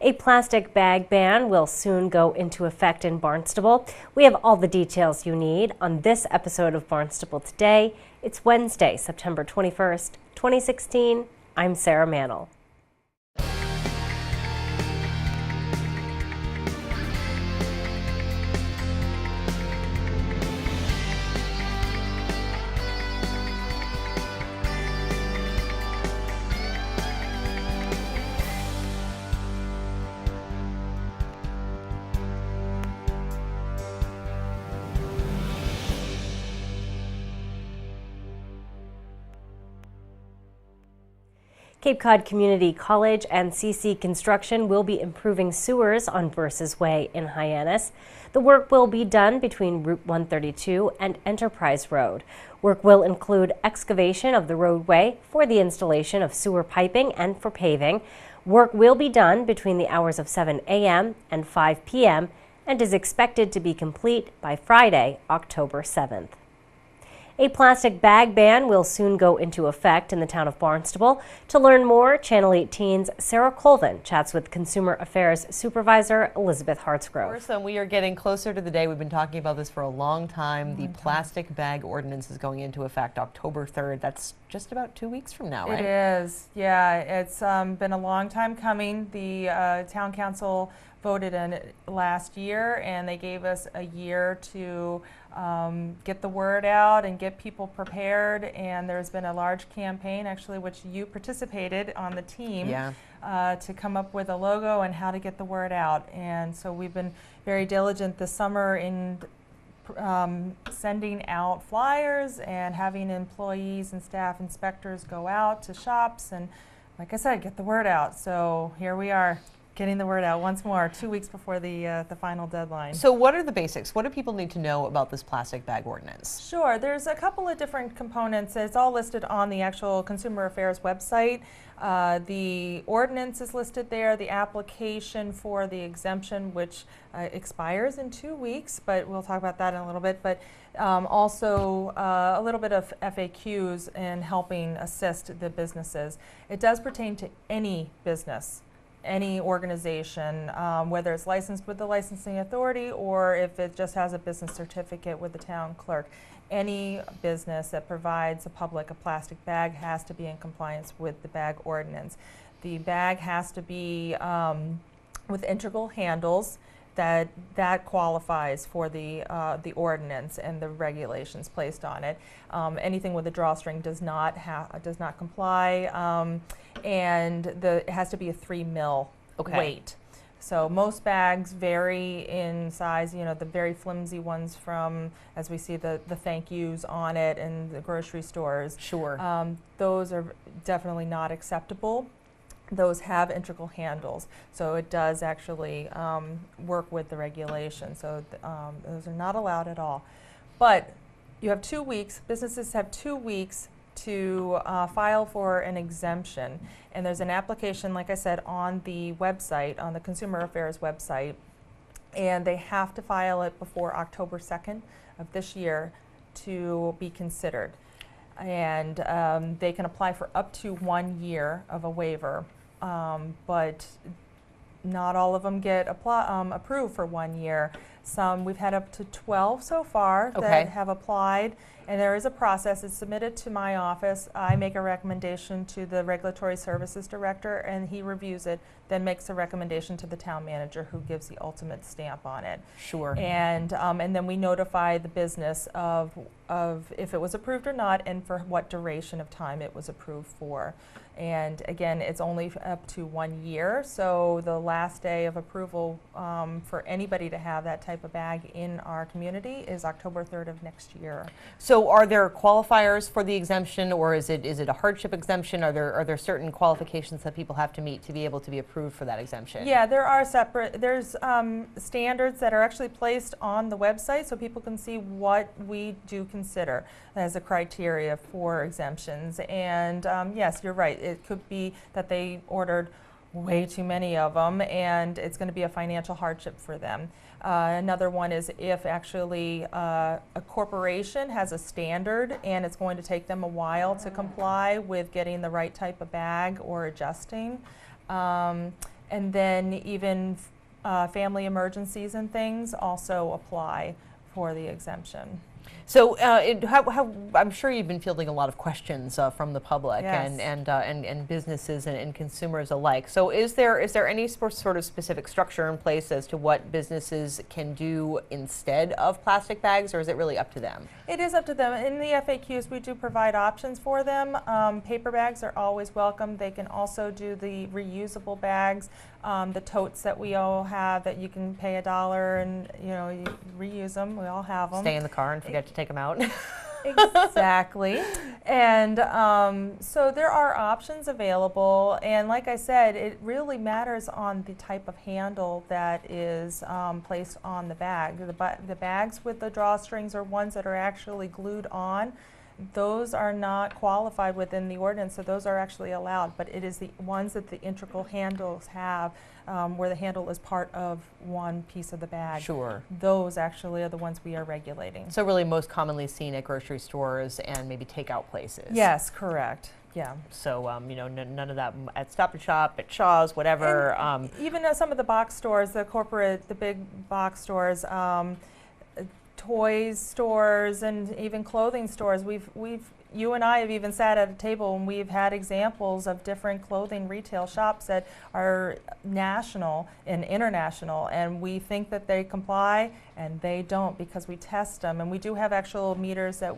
A plastic bag ban will soon go into effect in Barnstable. We have all the details you need on this episode of Barnstable Today. It's Wednesday, September 21st, 2016. I'm Sarah Mannel. Cape Cod Community College and CC Construction will be improving sewers on Versus Way in Hyannis. The work will be done between Route 132 and Enterprise Road. Work will include excavation of the roadway for the installation of sewer piping and for paving. Work will be done between the hours of 7 a.m. and 5 p.m. and is expected to be complete by Friday, October 7th. A plastic bag ban will soon go into effect in the town of Barnstable. To learn more, Channel 18's Sarah Colvin chats with Consumer Affairs Supervisor Elizabeth Hartsgrove. So we are getting closer to the day. We've been talking about this for a long time. The plastic bag ordinance is going into effect October 3rd. That's just about 2 weeks from now, right? It is, yeah. It's been a long time coming. The town council voted in it last year, and they gave us a year to get the word out and get people prepared. And there's been a large campaign, actually, which you participated on the team, to come up with a logo and how to get the word out. And so we've been very diligent this summer in sending out flyers and having employees and staff inspectors go out to shops and, like I said, get the word out. So here we are, getting the word out once more, 2 weeks before the final deadline. So what are the basics? What do people need to know about this plastic bag ordinance? Sure, there's a couple of different components. It's all listed on the actual Consumer Affairs website. The ordinance is listed there, the application for the exemption, which expires in 2 weeks, but we'll talk about that in a little bit. But also a little bit of FAQs in helping assist the businesses. It does pertain to any business, any organization, whether it's licensed with the licensing authority or if it just has a business certificate with the town clerk. Any business that provides the public a plastic bag has to be in compliance with the bag ordinance. The bag has to be with integral handles. That qualifies for the ordinance and the regulations placed on it. Anything with a drawstring does not comply, and it has to be a 3 mil weight. So most bags vary in size. You know, the very flimsy ones from, as we see the thank yous on it in the grocery stores. Sure. Those are definitely not acceptable. Those have integral handles, so it does actually work with the regulation. So those are not allowed at all. But you have 2 weeks, businesses have 2 weeks to file for an exemption. And there's an application, like I said, on the website, on the Consumer Affairs website, and they have to file it before October 2nd of this year to be considered. And they can apply for up to 1 year of a waiver. But not all of them get approved for 1 year. Some, we've had up to 12 so far that have applied, and there is a process. It's submitted to my office. I make a recommendation to the Regulatory Services Director, and he reviews it, then makes a recommendation to the town manager, who gives the ultimate stamp on it. Sure. And then we notify the business of if it was approved or not, and for what duration of time it was approved for. And again, it's only up to 1 year, so the last day of approval for anybody to have that type of bag in our community is October 3rd of next year. So are there qualifiers for the exemption, or is it a hardship exemption? Are there certain qualifications that people have to meet to be able to be approved for that exemption? Yeah, there's standards that are actually placed on the website, so people can see what we do consider as a criteria for exemptions. And yes, you're right. It could be that they ordered way too many of them, and it's going to be a financial hardship for them. Another one is if actually a corporation has a standard and it's going to take them a while to comply with getting the right type of bag or adjusting. And then even family emergencies and things also apply for the exemption. So I'm sure you've been fielding a lot of questions from the public. Yes. and businesses and consumers alike. So is there any sort of specific structure in place as to what businesses can do instead of plastic bags, or is it really up to them? It is up to them. In the FAQs, we do provide options for them. Paper bags are always welcome. They can also do the reusable bags, the totes that we all have that you can pay $1 and you reuse them. We all have them. Stay in the car and forget to take them out. Exactly. And so there are options available, and like I said, it really matters on the type of handle that is placed on the bag. The bags with the drawstrings are ones that are actually glued on. Those are not qualified within the ordinance, so those are actually allowed, but it is the ones that the integral handles have, where the handle is part of one piece of the bag. Sure. Those actually are the ones we are regulating. So really most commonly seen at grocery stores and maybe takeout places. Yes, correct. Yeah. So, none of that at Stop and Shop, at Shaw's, whatever. Even some of the box stores, the big box stores, toys stores, and even clothing stores. You and I have even sat at a table and we've had examples of different clothing retail shops that are national and international, and we think that they comply and they don't, because we test them. And we do have actual meters that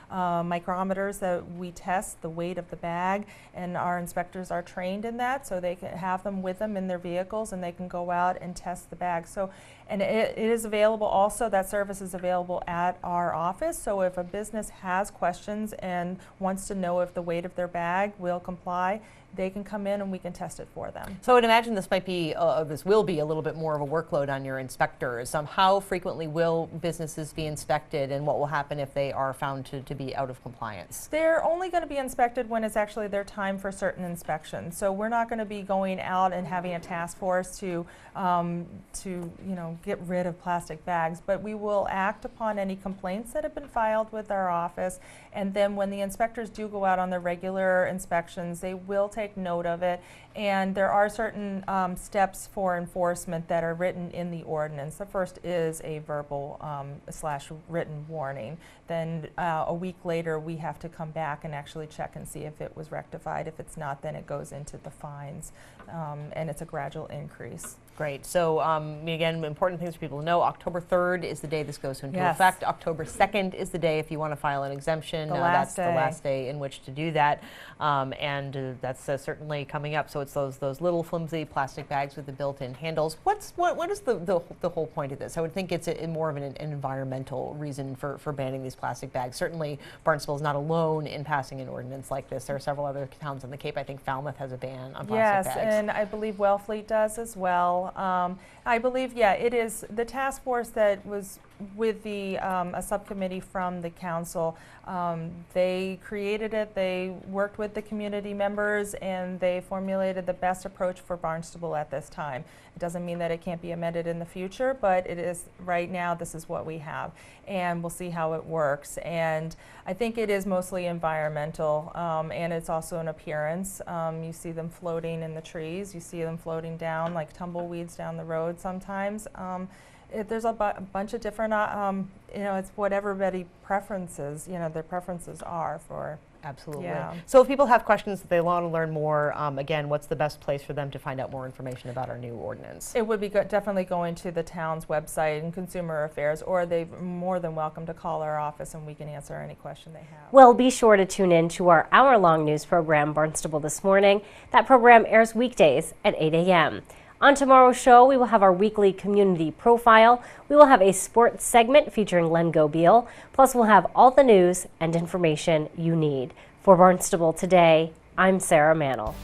micrometers that we test the weight of the bag, and our inspectors are trained in that, so they can have them with them in their vehicles and they can go out and test the bag. So, and it is available also, that service is available at our office. So if a business has questions and wants to know if the weight of their bag will comply, they can come in and we can test it for them. So I would imagine this will be a little bit more of a workload on your inspectors. How frequently will businesses be inspected, and what will happen if they are found to be out of compliance? They're only going to be inspected when it's actually their time for certain inspections. So we're not going to be going out and having a task force to get rid of plastic bags, but we will act upon any complaints that have been filed with our office, and then when the inspectors do go out on their regular inspections, they will take note of it, and there are certain steps for enforcement that are written in the ordinance. The first is a verbal / written warning. Then a week later we have to come back and actually check and see if it was rectified. If it's not, then it goes into the fines, and it's a gradual increase. Great. So again, important things for people to know. October 3rd is the day this goes into Yes. effect. October 2nd is the day if you want to file an exemption. That's the last day in which to do that. And that's certainly coming up. So it's those little flimsy plastic bags with the built-in handles. What is the whole point of this? I would think it's more of an environmental reason for banning these plastic bags. Certainly Barnstable is not alone in passing an ordinance like this. There are several other towns on the Cape. I think Falmouth has a ban on plastic bags. Yes, and I believe Wellfleet does as well. I believe, yeah, it is the task force that was with a subcommittee from the council. They created it, they worked with the community members, and they formulated the best approach for Barnstable at this time. It doesn't mean that it can't be amended in the future, but it is right now, this is what we have, and we'll see how it works. And I think it is mostly environmental, and it's also an appearance. You see them floating in the trees, you see them floating down like tumbleweeds down the road sometimes. There's a bunch of different, it's what everybody preferences, their preferences are for. Absolutely. Yeah. So if people have questions that they want to learn more, again, what's the best place for them to find out more information about our new ordinance? It would be definitely going to the town's website and Consumer Affairs, or they're more than welcome to call our office and we can answer any question they have. Well, be sure to tune in to our hour-long news program, Barnstable This Morning. That program airs weekdays at 8 a.m. On tomorrow's show, we will have our weekly community profile. We will have a sports segment featuring Len Gobeal. Plus, we'll have all the news and information you need. For Barnstable Today, I'm Sarah Mannel.